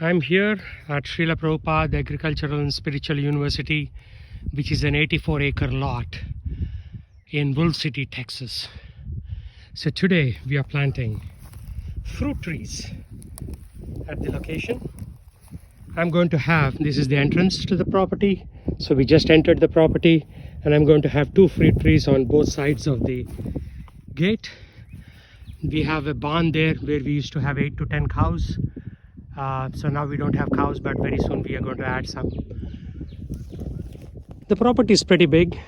I'm here at Srila Prabhupada Agricultural and Spiritual University, which is an 84-acre lot in Wolf City, Texas. So today we are planting fruit trees at the location. I'm going to have, this is the entrance to the property. So we just entered the property and I'm going to have 2 fruit trees on both sides of the gate. We have a barn there where we used to have 8 to 10 cows. So now we don't have cows, but very soon we are going to add some. The property is pretty big.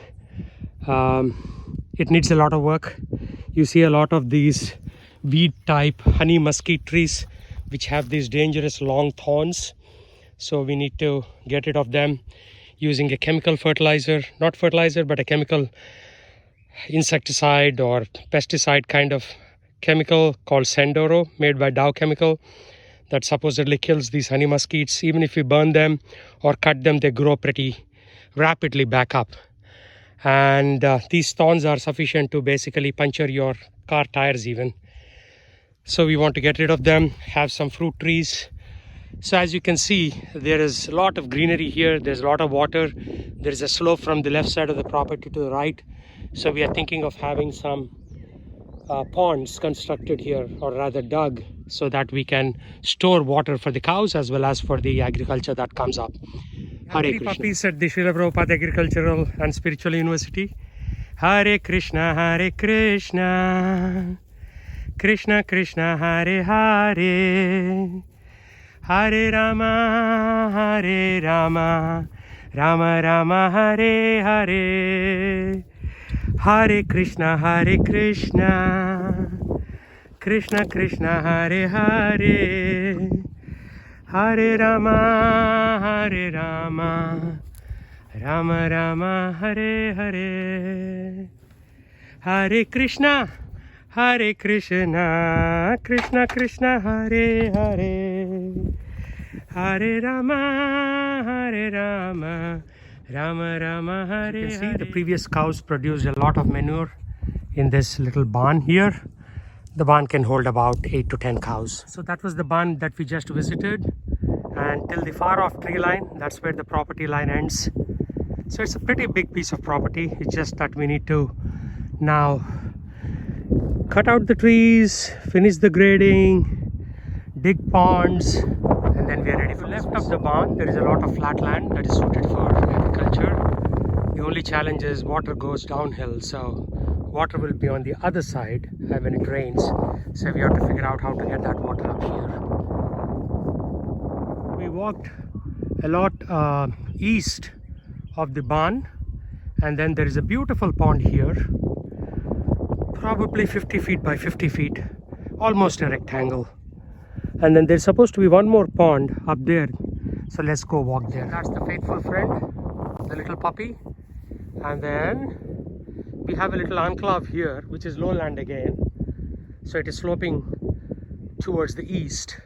It needs a lot of work. You see a lot of these weed type honey mesquite trees which have these dangerous long thorns. So we need to get rid of them using a chemical fertilizer, not fertilizer, but a chemical insecticide or pesticide kind of chemical called Sendoro, made by Dow Chemical, that supposedly kills these honey mesquites. Even if you burn them or cut them, they grow pretty rapidly back up. And these thorns are sufficient to basically puncture your car tires even. So we want to get rid of them, have some fruit trees. So as you can see, there is a lot of greenery here. There's a lot of water. There is a slope from the left side of the property to the right. So we are thinking of having some ponds constructed here, or rather dug, so that we can store water for the cows as well as for the agriculture that comes up. Hare Krishna. Puppies at the Srila Prabhupada Agricultural and Spiritual University. Hare Krishna, Hare Krishna, Krishna Krishna, Hare Hare, Hare Rama, Hare Rama, Rama Rama, Hare Hare, Hare Krishna, Hare Krishna, Krishna Krishna, Hare Hare, Hare Rama, Hare Rama, Rama Rama, Hare Hare, Hare Krishna, Hare Krishna, Krishna Krishna, Hare Hare, Hare Rama, Hare Rama, Rama Rama, Hare Hare. You can see the previous cows produced a lot of manure in this little barn here. The barn can hold about 8 to 10 cows. So that was the barn that we just visited. And till the far off tree line, that's where the property line ends. So it's a pretty big piece of property. It's just that we need to now cut out the trees, finish the grading, dig ponds, and then we are ready for left of the barn. There is a lot of flat land that is suited for agriculture. The only challenge is water goes downhill, so water will be on the other side when it rains. So we have to figure out how to get that water up here. We walked a lot east of the barn, and then there is a beautiful pond here, probably 50 feet by 50 feet, almost a rectangle. And then there's supposed to be one more pond up there, so let's go walk there. That's the faithful friend, the little puppy. And then we have a little enclave here, which is lowland again, so it is sloping towards the east.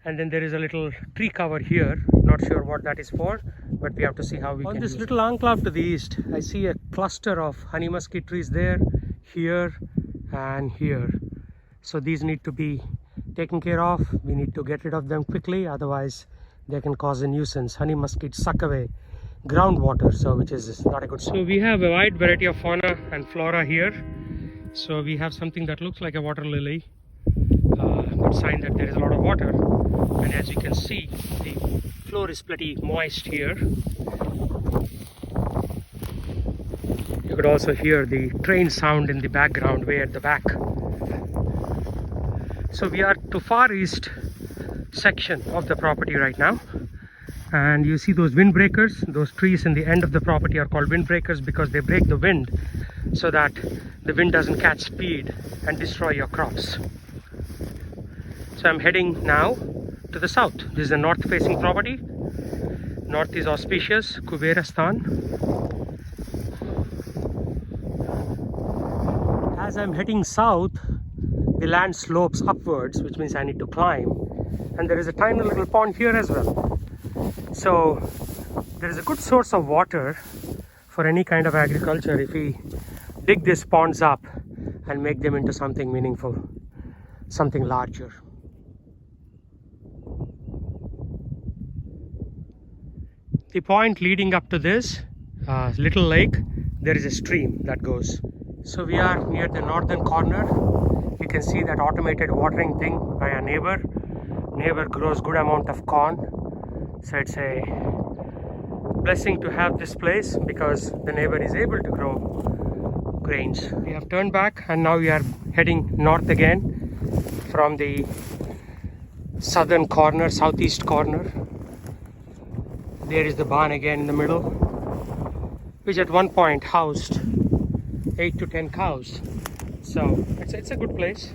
And then there is a little tree cover here, not sure what that is for, but we have to see how we can. On this little enclave to the east, I see a cluster of honey mesquite trees there, here and here. So these need to be taken care of. We need to get rid of them quickly, otherwise they can cause a nuisance. Honey mesquite suck away groundwater, so which is not a good sign. So we have a wide variety of fauna and flora here. So we have something that looks like a water lily, good sign that there is a lot of water. And as you can see, the floor is pretty moist here. You could also hear the train sound in the background way at the back. So we are to far east section of the property right now, and you see those windbreakers. Those trees in the end of the property are called windbreakers because they break the wind so that the wind doesn't catch speed and destroy your crops. So I'm heading now to the south. This is a north facing property. North is auspicious, Kuberastan. As I'm heading south, the land slopes upwards, which means I need to climb. And there is a tiny little pond here as well. So there is a good source of water for any kind of agriculture if we dig these ponds up and make them into something meaningful, something larger. The point leading up to this little lake, there is a stream that goes. So we are near the northern corner. You can see that automated watering thing by a neighbor. Neighbor grows good amount of corn. So it's a blessing to have this place because the neighbor is able to grow grains. We have turned back and now we are heading north again from the southern corner, southeast corner. There is the barn again in the middle, which at one point housed 8 to 10 cows. So it's a good place.